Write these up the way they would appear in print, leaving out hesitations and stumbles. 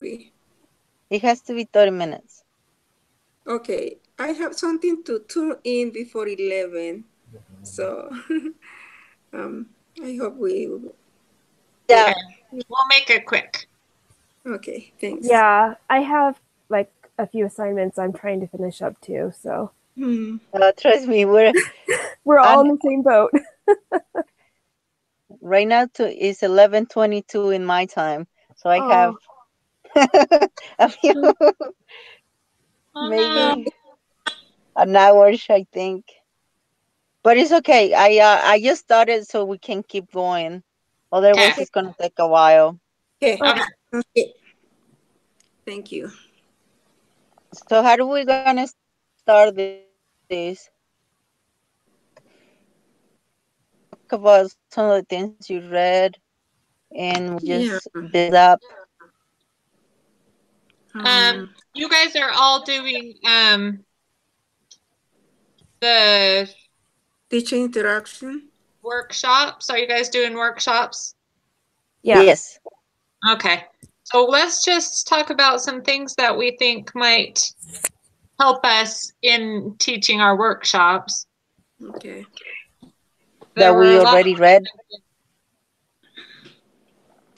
be? It has to be 30 minutes. Okay, I have something to turn in before 11. So um, I hope we get. Yeah. Okay. We'll make it quick. Okay, thanks. Yeah, I have like a few assignments I'm trying to finish up too, so Trust me, we're all in on the same boat. right now it's 11:22 in my time. So I have Oh, a few, Oh no. maybe an hour, I think. But it's okay. I just started so we can keep going. Okay. Otherwise, Okay, it's gonna take a while. okay, Okay. okay. okay. Thank you. So how do we gonna start this? Talk about some of the things you read, and we Yeah. just build up. Um, Um, you guys are all doing the teacher interaction. workshops. Are you guys doing workshops? Yeah. Yes. Okay. So let's just talk about some things that we think might help us in teaching our workshops. Okay. There That were we a lot. already read.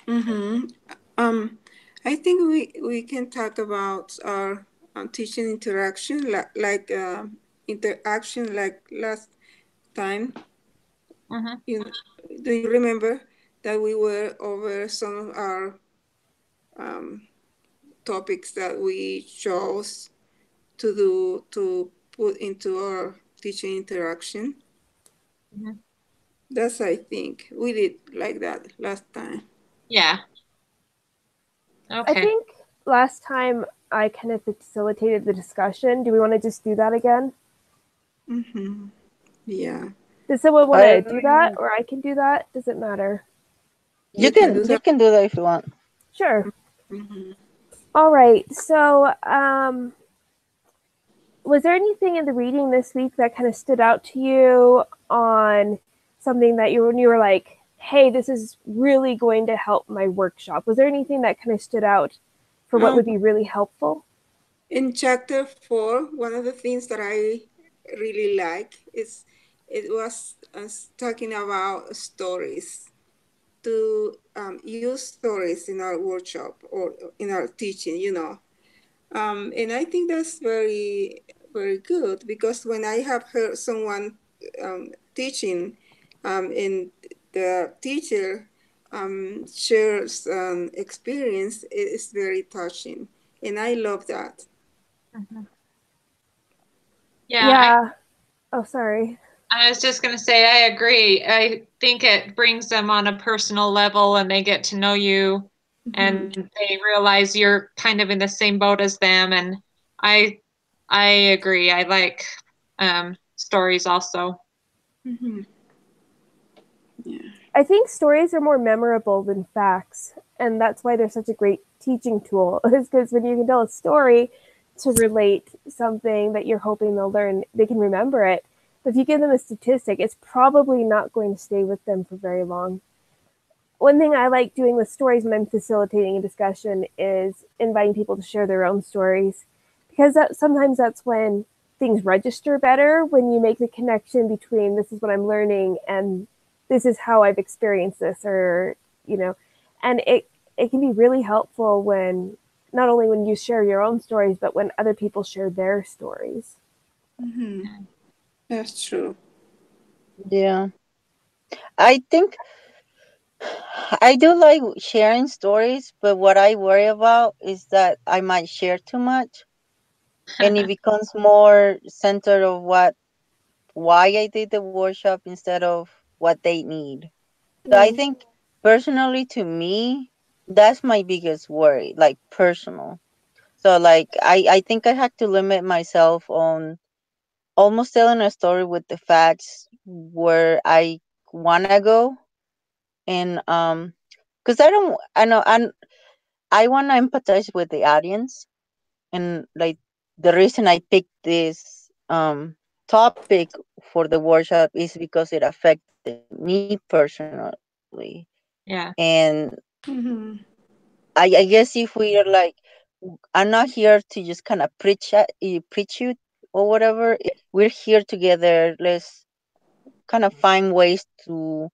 Mm-hmm. Um, I think we can talk about our teaching interaction, like interaction like last time. Mhm. You do you remember that we were over some of our um, topics that we chose to do to put into our teaching interaction? Mhm. That's I think we did like that last time. Yeah. I Okay. think last time I kind of facilitated the discussion. Do we want to just do that again? Mm-hmm. Yeah, Does someone want I to do that, or I can do that? Does it matter? you can do you that. can do that if you want. Sure. Mm-hmm. All right. So, was there anything in the reading this week that kind of stood out to you on something that when you were like, hey, this is really going to help my workshop? Was there anything that kind of stood out for what would Um, be really helpful? in chapter 4, one of the things that I really like is it was talking about stories, to use stories in our workshop or in our teaching, and I think that's very, very good because when I have heard someone teaching and the teacher shares experience, it is very touching. And I love that. Mhm. Yeah, Yeah. Oh, sorry. I was just going to say I agree. I think it brings them on a personal level and they get to know you Mm-hmm. and they realize you're kind of in the same boat as them and I I agree. I like stories also. Mm-hmm. Yeah. I think stories are more memorable than facts, and that's why they're such a great teaching tool. Is because when you can tell a story to relate something that you're hoping they'll learn, they can remember it. But if you give them a statistic, it's probably not going to stay with them for very long. One thing I like doing with stories when I'm facilitating a discussion is inviting people to share their own stories, because sometimes that's when things register better, when you make the connection between this is what I'm learning and this is how I've experienced this, or you know, and it can be really helpful when not only when you share your own stories, but when other people share their stories. Mm-hmm. That's true. Yeah. I think I do like sharing stories, but what I worry about is that I might share too much and it becomes more centered of why I did the workshop instead of what they need. So I Mm. think personally to me, that's my biggest worry, like personal. So like I think I had to limit myself on almost telling a story with the facts where I wanna go and because I know I wanna empathize with the audience and like the reason I picked this topic for the workshop is because it affected me personally Yeah. and Mm-hmm. I guess if we are like, I'm not here to just kind of preach you or whatever. We're here together. Let's kind of find ways to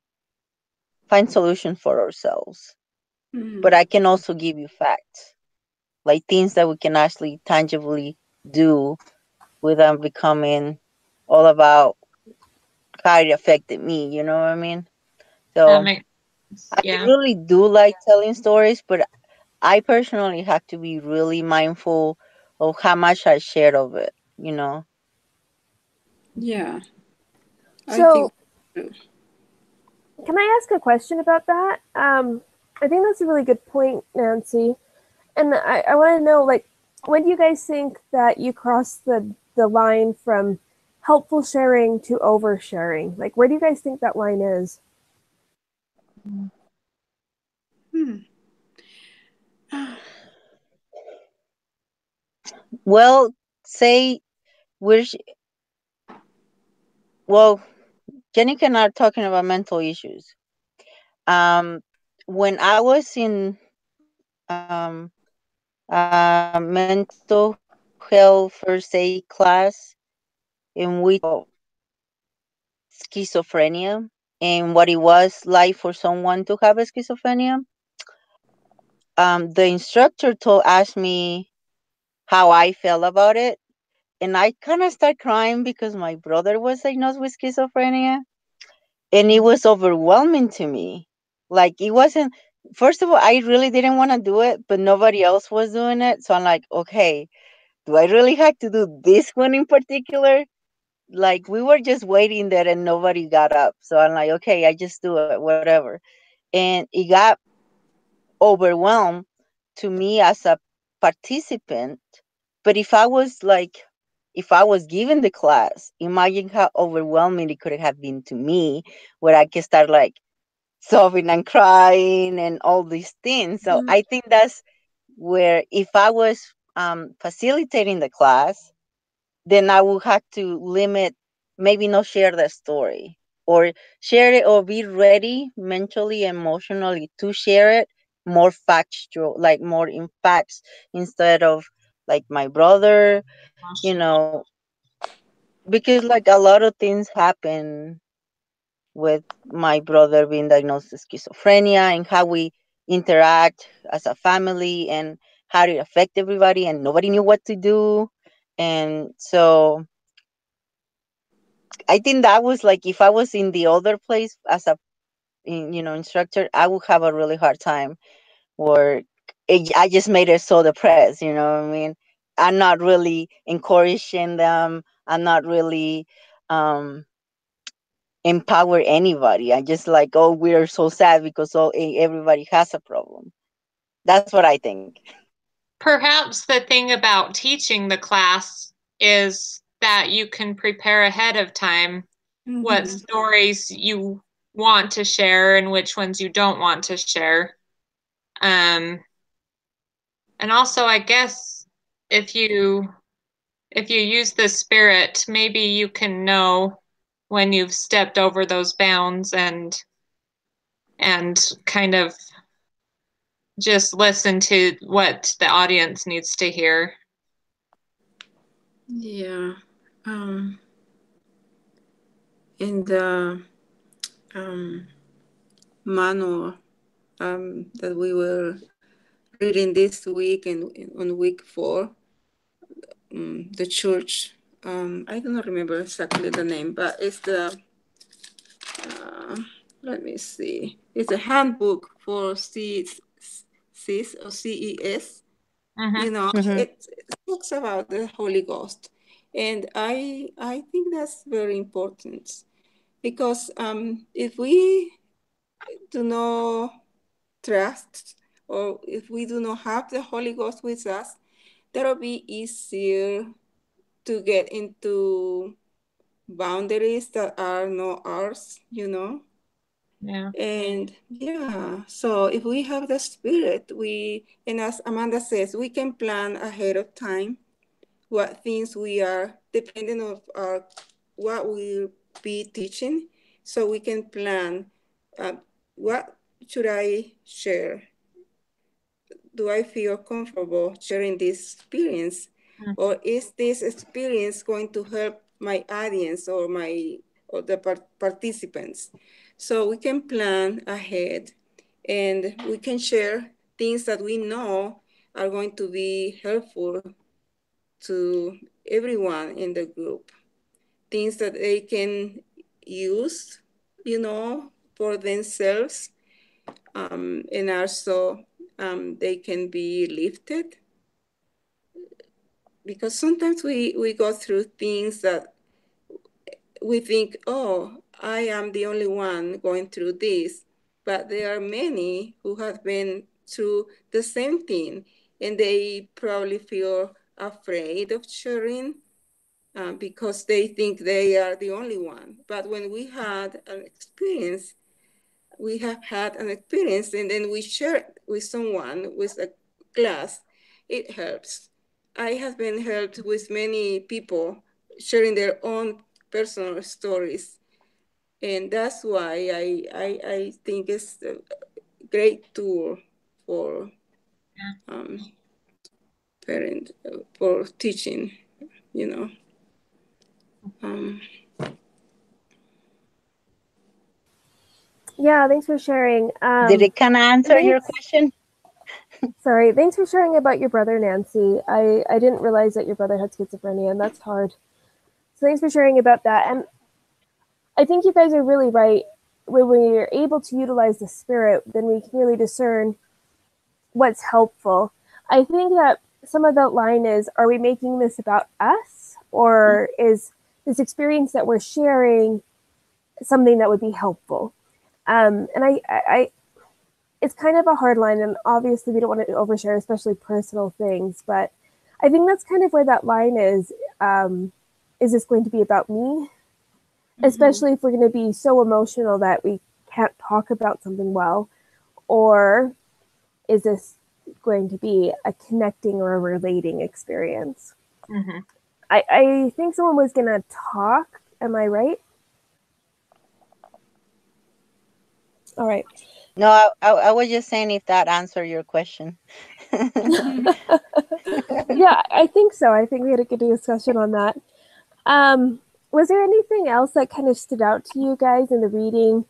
find solutions for ourselves. But I can also give you facts, like things that we can actually tangibly do without becoming all about how it affected me. You know what I mean? That So makes I yeah. really do like telling stories, but I personally have to be really mindful of how much I share of it, you know. Yeah, I think So, can I ask a question about that? I think that's a really good point, Nancy. And I want to know, like, when do you guys think that you cross the line from helpful sharing to oversharing? Like, where do you guys think that line is? hmm. Well, say we're well, Jenica and I are talking about mental issues. Um, when I was in mental health first aid class, and we talked about schizophrenia and what it was like for someone to have a schizophrenia. The instructor told asked me how I felt about it, and I kind of started crying because my brother was diagnosed with schizophrenia, and it was overwhelming to me. Like it wasn't. First of all, I really didn't want to do it, but nobody else was doing it, so I'm like, okay, do I really have to do this one in particular? Like we were just waiting there and nobody got up, so I'm like, okay, I just do it, whatever. And it got overwhelmed to me as a participant. But if I was given the class, imagine how overwhelming it could have been to me, where I could start like sobbing and crying and all these things. So I think that's where if I was facilitating the class, then I would have to limit, maybe not share the story, or share it or be ready mentally, emotionally to share it more factual, like more in facts instead of like my brother, you know, because like a lot of things happen with my brother being diagnosed with schizophrenia and how we interact as a family and how it affect everybody and nobody knew what to do. And so I think that was like if I was in the other place as a instructor, I would have a really hard time. Or I just made it so depressed. You know what I mean? I'm not really encouraging them. I'm not really um, empower anybody. I just like, oh, we're so sad because everybody has a problem. That's what I think. Perhaps the thing about teaching the class is that you can prepare ahead of time what stories you want to share and which ones you don't want to share. Um, and also, I guess if you use the spirit, maybe you can know when you've stepped over those bounds and kind of just listen to what the audience needs to hear. Yeah. In the manual that we were reading this week and on week 4, the church, I do not remember exactly the name, but it's the, let me see, it's a handbook for CES or CES. You know, Mm-hmm. it talks about the Holy Ghost. And I think that's very important because if we do not trust or if we do not have the Holy Ghost with us, that'll be easier to get into boundaries that are not ours, you know? Yeah. And yeah, so if we have the Spirit, and as Amanda says, we can plan ahead of time what things we are, depending of our, what we'll be teaching, so we can plan what should I share do I feel comfortable sharing this experience? Or is this experience going to help my audience or the participants? So we can plan ahead and we can share things that we know are going to be helpful to everyone in the group. Things that they can use, for themselves, and also they can be lifted, because sometimes we go through things that we think, oh, I am the only one going through this, but there are many who have been through the same thing, and they probably feel afraid of sharing because they think they are the only one. But when we have had an experience, and then we share it with someone, with a class, it helps. I have been helped with many people sharing their own personal stories. And that's why I think it's a great tool for parent, for teaching, you know. Yeah, thanks for sharing. Did it kind of answer your question? Sorry, thanks for sharing about your brother, Nancy. I didn't realize that your brother had schizophrenia, and that's hard. So thanks for sharing about that. And I think you guys are really right. When we're able to utilize the spirit, then we can really discern what's helpful. I think that some of that line is, are we making this about us? Or is this experience that we're sharing something that would be helpful? And I it's kind of a hard line, and obviously we don't want to overshare, especially personal things, but I think that's kind of where that line is. Is this going to be about me? Especially if we're going to be so emotional that we can't talk about something well, or is this going to be a connecting or a relating experience? I think someone was going to talk. Am I right? All right. No, I was just saying if that answered your question. Yeah, I think so. I think we had a good discussion on that. Was there anything else that kind of stood out to you guys in the reading?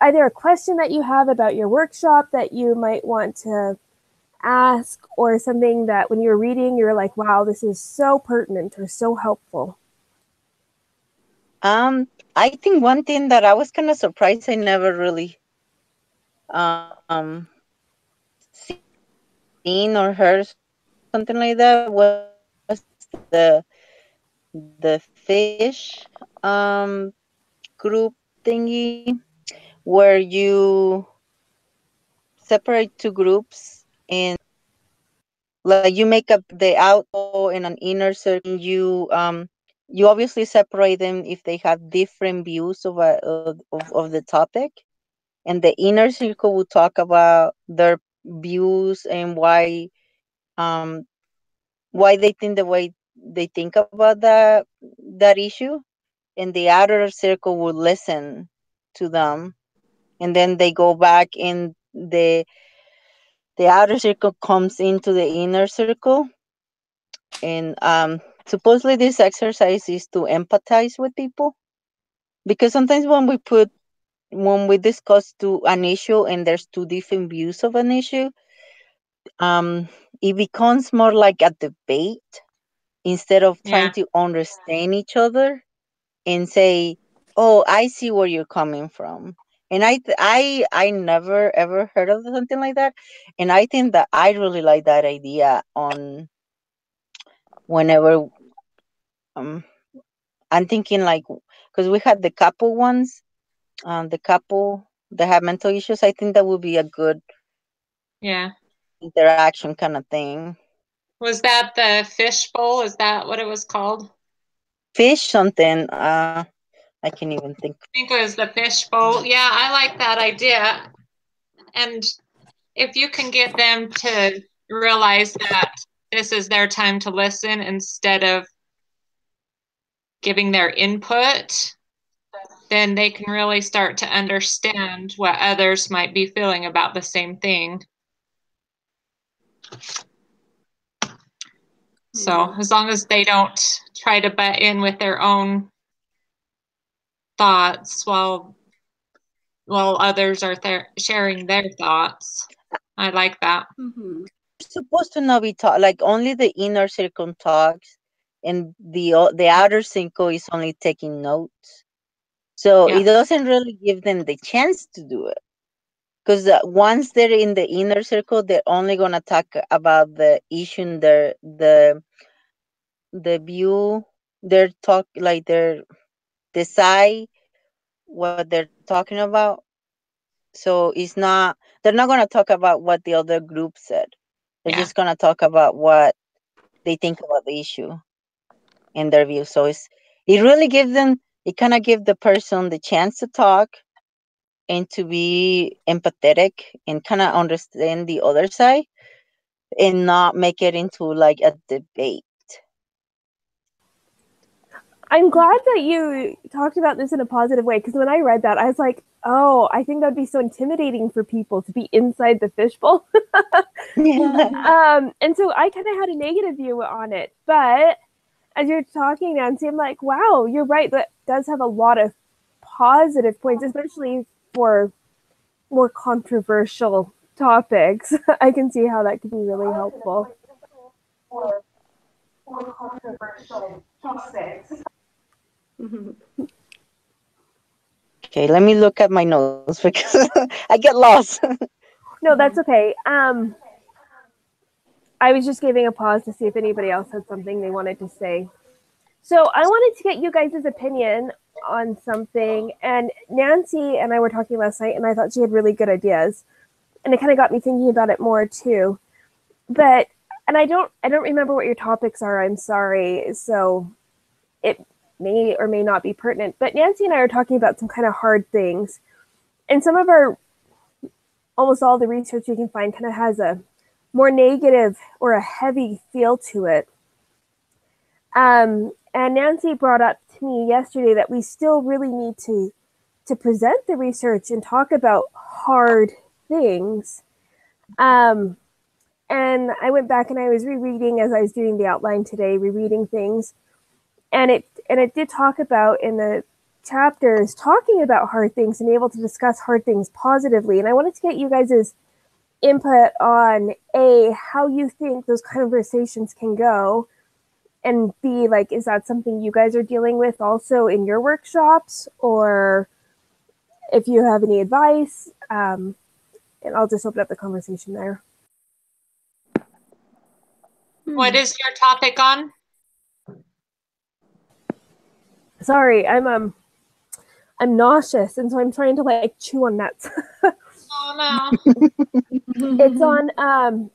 Either a question that you have about your workshop that you might want to ask, or something that when you were reading, you're like, wow, this is so pertinent or so helpful? I think one thing that I was kind of surprised I never really seen or heard something like that was the fish group thingy, where you separate two groups and like you make up the outer and an inner circle. You obviously separate them if they have different views of the topic, and the inner circle will talk about their views and why they think the way they think about that issue, and the outer circle will listen to them, and then they go back in the outer circle comes into the inner circle, and supposedly this exercise is to empathize with people, because sometimes when we discuss an issue and there's two different views of an issue, it becomes more like a debate instead of trying to understand each other and say, oh, I see where you're coming from. And I never ever heard of something like that, and I think that I really like that idea on whenever I'm thinking, like, because we had the couple ones, the couple that have mental issues. I think that would be a good interaction kind of thing. Was that the fish bowl? Is that what it was called? Fish something. I can't even think. I think it was the fish bowl. Yeah, I like that idea. And if you can get them to realize that this is their time to listen instead of giving their input, then they can really start to understand what others might be feeling about the same thing. So as long as they don't try to butt in with their own thoughts while others are sharing their thoughts. I like that. Mm-hmm. Supposed to not be taught, like only the inner circle talks, and the outer circle is only taking notes. So Yeah. it doesn't really give them the chance to do it, because once they're in the inner circle, they're only gonna talk about the issue in the view. They're talk like they're decide what they're talking about. So it's not, they're not gonna talk about what the other group said. They're Yeah. just gonna talk about what they think about the issue in their view. So it really gives them, it kind of give the person the chance to talk and to be empathetic and kind of understand the other side and not make it into like a debate. I'm glad that you talked about this in a positive way, because when I read that, I was like, oh, I think that'd be so intimidating for people to be inside the fishbowl. And so I kind of had a negative view on it. But as you're talking, Nancy, I'm like, wow, you're right. That does have a lot of positive points, especially for more controversial topics. I can see how that could be really helpful. For more controversial topics. Okay, let me look at my notes because I get lost. No, that's okay. I was just giving a pause to see if anybody else had something they wanted to say. So I wanted to get you guys' opinion on something. And Nancy and I were talking last night, and I thought she had really good ideas. And it kind of got me thinking about it more too. But and I don't remember what your topics are. I'm sorry. So it may or may not be pertinent. But Nancy and I are talking about some kind of hard things. And some of our, almost all the research you can find kind of has a more negative or a heavy feel to it. And Nancy brought up to me yesterday that we still really need to present the research and talk about hard things. And I went back and I was rereading as I was doing the outline today, rereading things, and it did talk about in the chapters talking about hard things and able to discuss hard things positively. And I wanted to get you guys' input on how you think those conversations can go, and B, like, is that something you guys are dealing with also in your workshops, or if you have any advice. And I'll just open up the conversation there. What is your topic on? Sorry, I'm nauseous, and so I'm trying to like chew on nuts. Oh no. It's on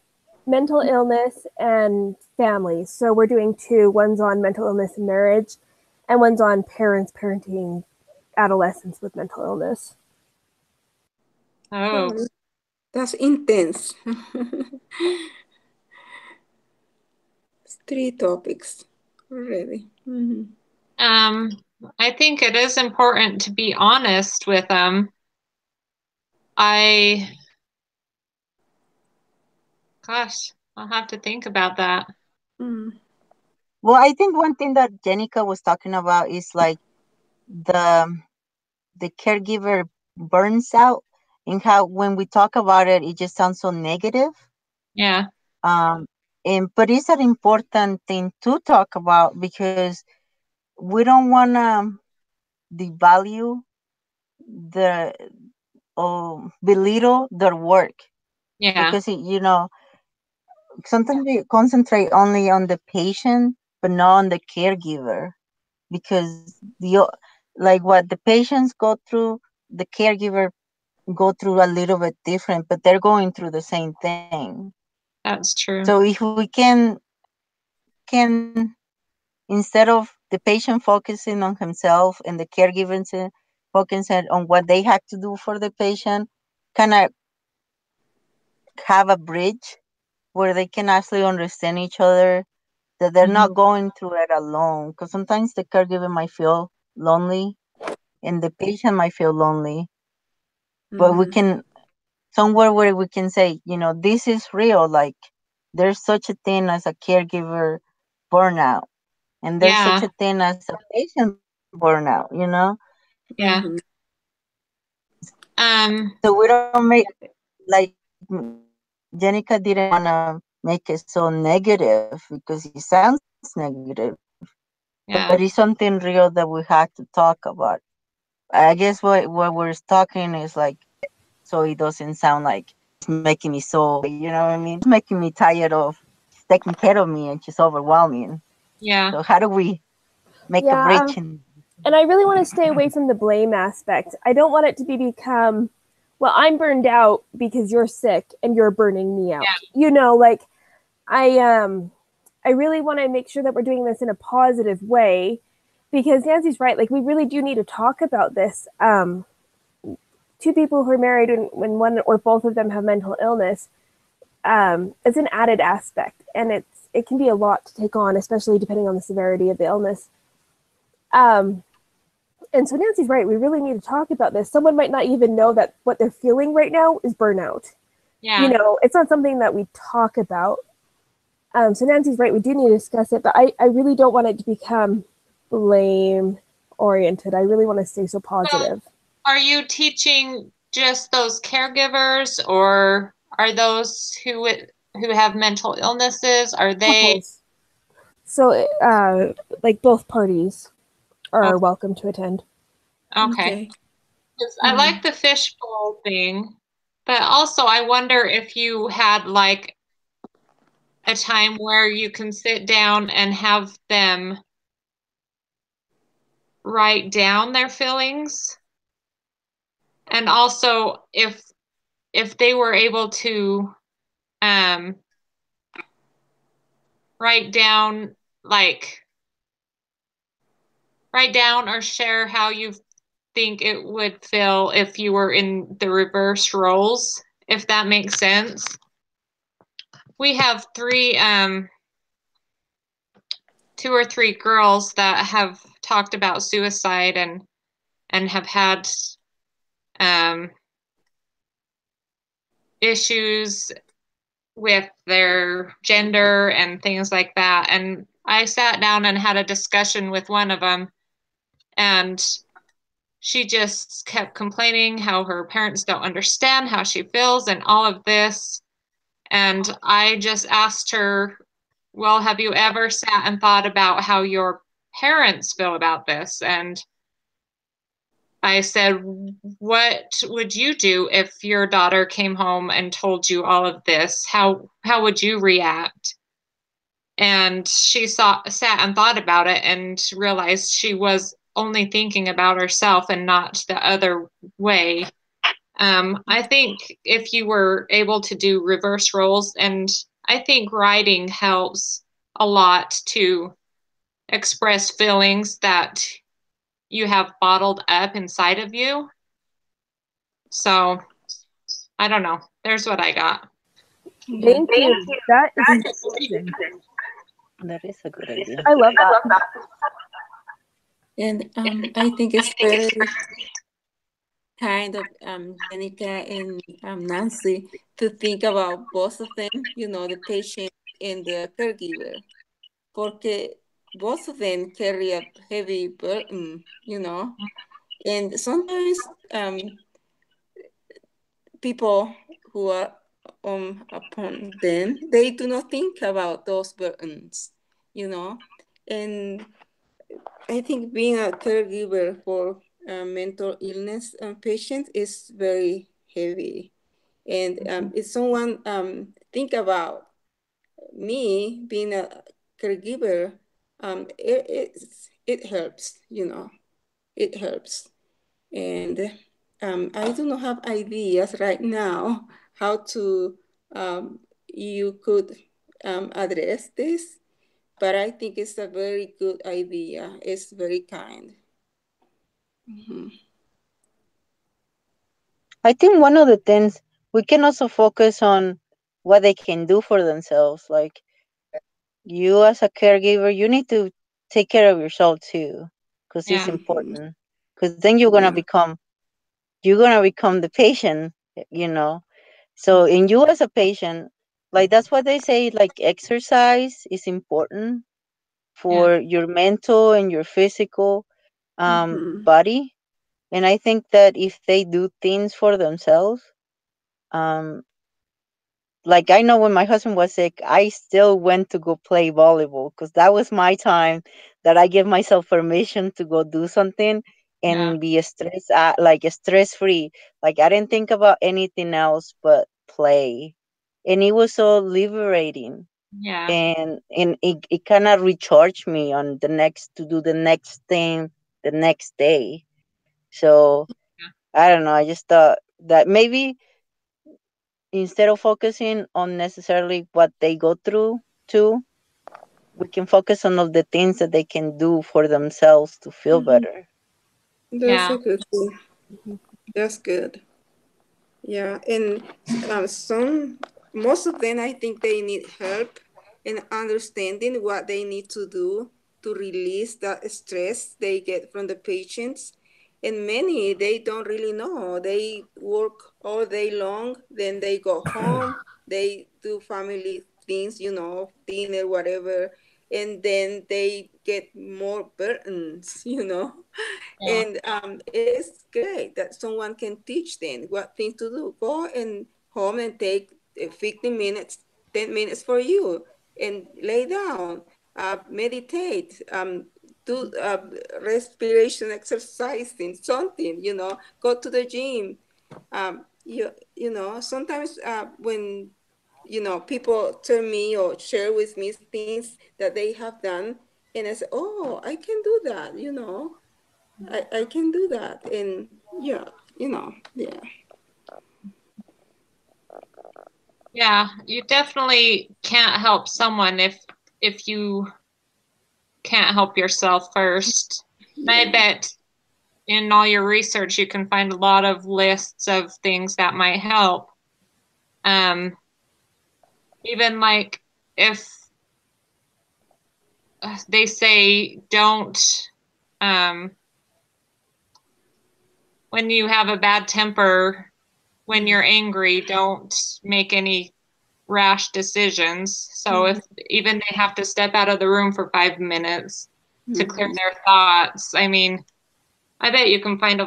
mental illness and family. So we're doing two. One's on mental illness and marriage, and one's on parents parenting adolescents with mental illness. Oh, that's intense. 3 topics already. I think it is important to be honest with them. Gosh, I'll have to think about that. Well, I think one thing that Jenica was talking about is like the caregiver burns out, and how when we talk about it, it just sounds so negative. Yeah. But it's an important thing to talk about, because we don't want to devalue or belittle their work. Yeah. Because sometimes we concentrate only on the patient, but not on the caregiver, because like what the patients go through, the caregiver go through a little bit different, but they're going through the same thing. That's true. So if we can instead of the patient focusing on himself and the caregiver focusing on what they have to do for the patient, kind of have a bridge where they can actually understand each other, that they're not going through it alone. Because sometimes the caregiver might feel lonely and the patient might feel lonely. But we can, somewhere where we can say, this is real. Like, there's such a thing as a caregiver burnout, and there's such Yeah. a thing as a patient burnout, you know. Yeah. Mhm. So we don't make, like, Jenica didn't want to make it so negative because it sounds negative, but it's something Yeah. real that we have to talk about. I guess what we're talking is like, so it doesn't sound like it's making me so, you know what I mean? It's making me tired of taking care of me and just overwhelming. Yeah. So how do we make a Yeah, bridge in? and I really want to stay away from the blame aspect. I don't want it to become, well, I'm burned out because you're sick and you're burning me out. You know, like I really want to make sure that we're doing this in a positive way, because Nancy's right. Like, we really do need to talk about this. Two people who are married when one or both of them have mental illness, it's an added aspect, and it can be a lot to take on, especially depending on the severity of the illness. And so Nancy's right. We really need to talk about this. Someone might not even know that what they're feeling right now is burnout. Yeah. You know, it's not something that we talk about. So Nancy's right. We do need to discuss it, but I really don't want it to become blame oriented. I really want to stay so positive. Well, are you teaching just those caregivers, or are those who have mental illnesses? Are they? Couples. So, like, both parties are welcome to attend. Okay. I like the fishbowl thing, but also I wonder if you had like a time where you can sit down and have them write down their feelings, and also if they were able to write down or share how you think it would feel if you were in the reverse roles, if that makes sense. We have two or three girls that have talked about suicide and have had issues with their gender and things like that. And I sat down and had a discussion with one of them, and she just kept complaining how her parents don't understand how she feels and all of this. And I just asked her, well, have you ever sat and thought about how your parents feel about this? And I said, what would you do if your daughter came home and told you all of this? How would you react? And she sat and thought about it and realized she was only thinking about herself and not the other way. I think if you were able to do reverse roles, and I think writing helps a lot to express feelings that you have bottled up inside of you. So I don't know. There's what I got. Thank you. That is amazing. That is a good idea. I love that. And I think it's very kind of Jenica and Nancy to think about both of them, you know, the patient and the caregiver, porque both of them carry a heavy burden, you know, and sometimes people who are upon them, they do not think about those burdens, you know, and I think being a caregiver for mental illness patients is very heavy. And if someone think about me being a caregiver, it helps, you know, it helps. And I do not have ideas right now how to you could address this, but I think it's a very good idea. It's very kind. Mm-hmm. I think one of the things we can also focus on what they can do for themselves. Like, you as a caregiver, you need to take care of yourself too, because it's Yeah. important. Because then you're gonna become the patient, you know. So in you as a patient, like that's what they say, like exercise is important Yeah. for your mental and your physical Mm-hmm. body. And I think that if they do things for themselves, um like I know when my husband was sick, I still went to go play volleyball because that was my time that I give myself permission to go do something Yeah. and be a like a stress free. Like I didn't think about anything else but play, and it was so liberating. Yeah. And it kind of recharged me on the next to do the next thing the next day. So I don't know. I just thought that maybe instead of focusing on necessarily what they go through too, we can focus on all the things that they can do for themselves to feel Mm-hmm. better. That's Yeah. a good thing. That's good. Yeah, and most of them, I think they need help in understanding what they need to do to release that stress they get from the patients. And many, they don't really know. They work all day long, then they go home, they do family things, dinner, whatever, and then they get more burdens, Yeah. And it's great that someone can teach them what things to do. Go and home and take 15 minutes, 10 minutes for you and lay down, meditate, do respiration exercising, something, go to the gym. Sometimes when, people tell me or share with me things that they have done, and I say, oh, I can do that. I can do that. And yeah, yeah. Yeah. You definitely can't help someone if you can't help yourself first. I Yeah. bet in all your research you can find a lot of lists of things that might help. Um, even like if they say don't um, when you have a bad temper, when you're angry, don't make any rash decisions. So if even they have to step out of the room for 5 minutes to clear Mhm. their thoughts, I mean, I bet you can find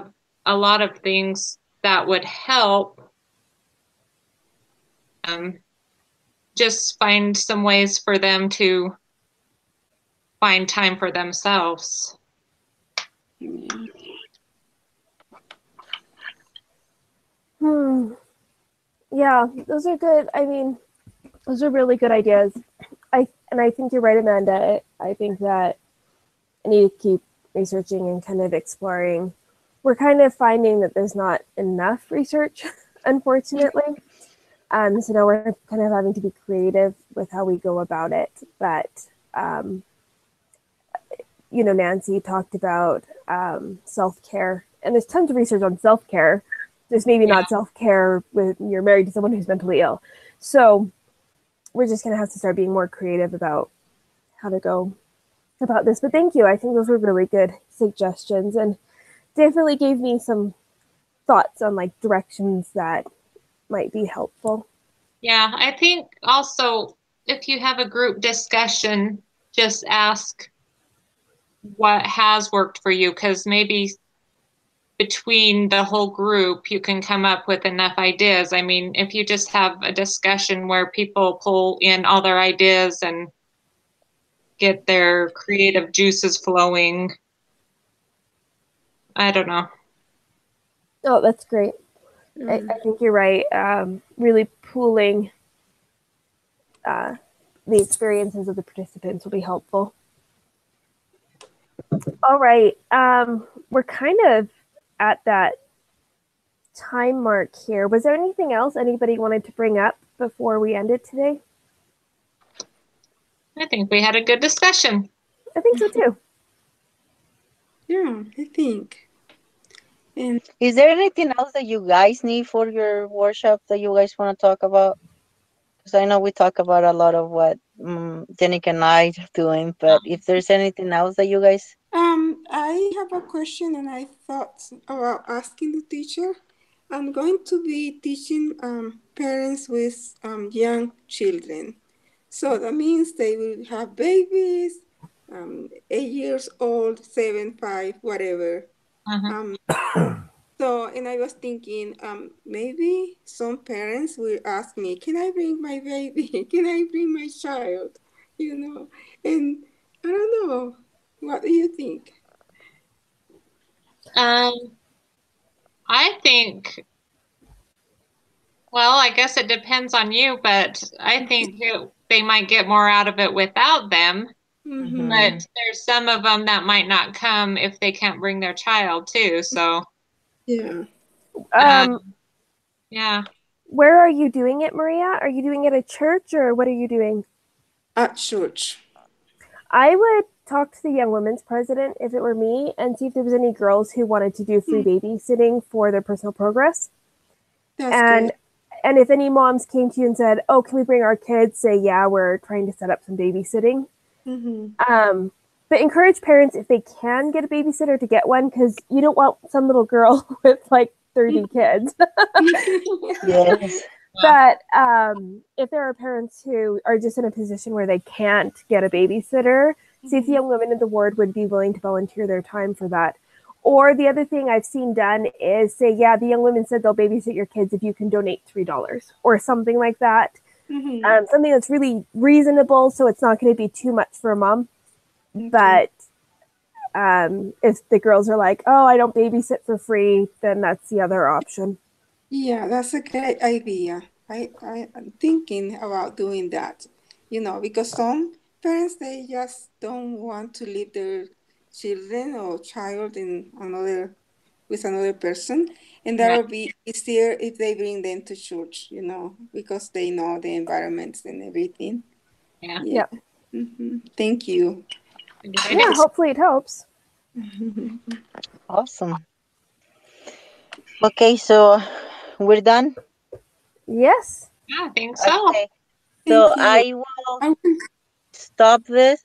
a lot of things that would help. Um, just find some ways for them to find time for themselves. Yeah. Hmm. Yeah, those are good. I mean, those are really good ideas. I think you're right, Amanda. I think that I need to keep researching and kind of exploring. We're kind of finding that there's not enough research, unfortunately. So now we're kind of having to be creative with how we go about it. But um, Nancy talked about self care, and there's tons of research on self care. There's maybe Yeah. not self care when you're married to someone who's mentally ill. So we're just going to have to start being more creative about how to go about this. But thank you. I think those were really good suggestions and definitely gave me some thoughts on like directions that might be helpful. Yeah, I think also if you have a group discussion, just ask what has worked for you, because maybe between the whole group you can come up with enough ideas. I mean, if you just have a discussion where people pull in all their ideas and get their creative juices flowing, I don't know. Oh, that's great. I think you're right. Really pooling the experiences of the participants will be helpful. All right. We're kind of at that time mark here. Was there anything else anybody wanted to bring up before we ended today? I think we had a good discussion. I think so too. Yeah, I think. And Is there anything else that you guys need for your workshop that you guys want to talk about? Because I know we talk about a lot of what Jenica and I are doing, but if there's anything else that you guys. I have a question, and I thought about asking the teacher. I'm going to be teaching parents with young children. So that means they will have babies, 8 years old, 7, 5, whatever. Mhm. So, and I was thinking, maybe some parents will ask me, can I bring my baby? Can I bring my child? You know, and I don't know. What do you think? I think, well, I guess it depends on you, but I think they might get more out of it without them. Mm-hmm. But there's some of them that might not come if they can't bring their child too. So, Yeah. Yeah. Where are you doing it, Maria? Are you doing it at church or what are you doing? At church. I would talk to the Young Women's President if it were me and see if there was any girls who wanted to do free babysitting for their personal progress. That's good. And if any moms came to you and said, "Oh, can we bring our kids?" Say, "Yeah, we're trying to set up some babysitting." But encourage parents, if they can get a babysitter, to get one, because you don't want some little girl with like 30 kids. Yes. But if there are parents who are just in a position where they can't get a babysitter, see if the Young Women in the Ward would be willing to volunteer their time for that. Or the other thing I've seen done is say, yeah, the Young Women said they'll babysit your kids if you can donate $3 or something like that. Something that's really reasonable, so it's not going to be too much for a mom. But if the girls are like, oh, I don't babysit for free, then that's the other option. Yeah, that's a great idea. I'm thinking about doing that, you know, because some parents, they just don't want to leave their children or child with another person. And that would be easier if they bring them to church, you know, because they know the environments and everything. Yeah. Thank you. Yeah, hopefully it helps. Awesome. Okay, so we're done? Yes. Yeah, I think so. Okay. Thank So you. I will stop this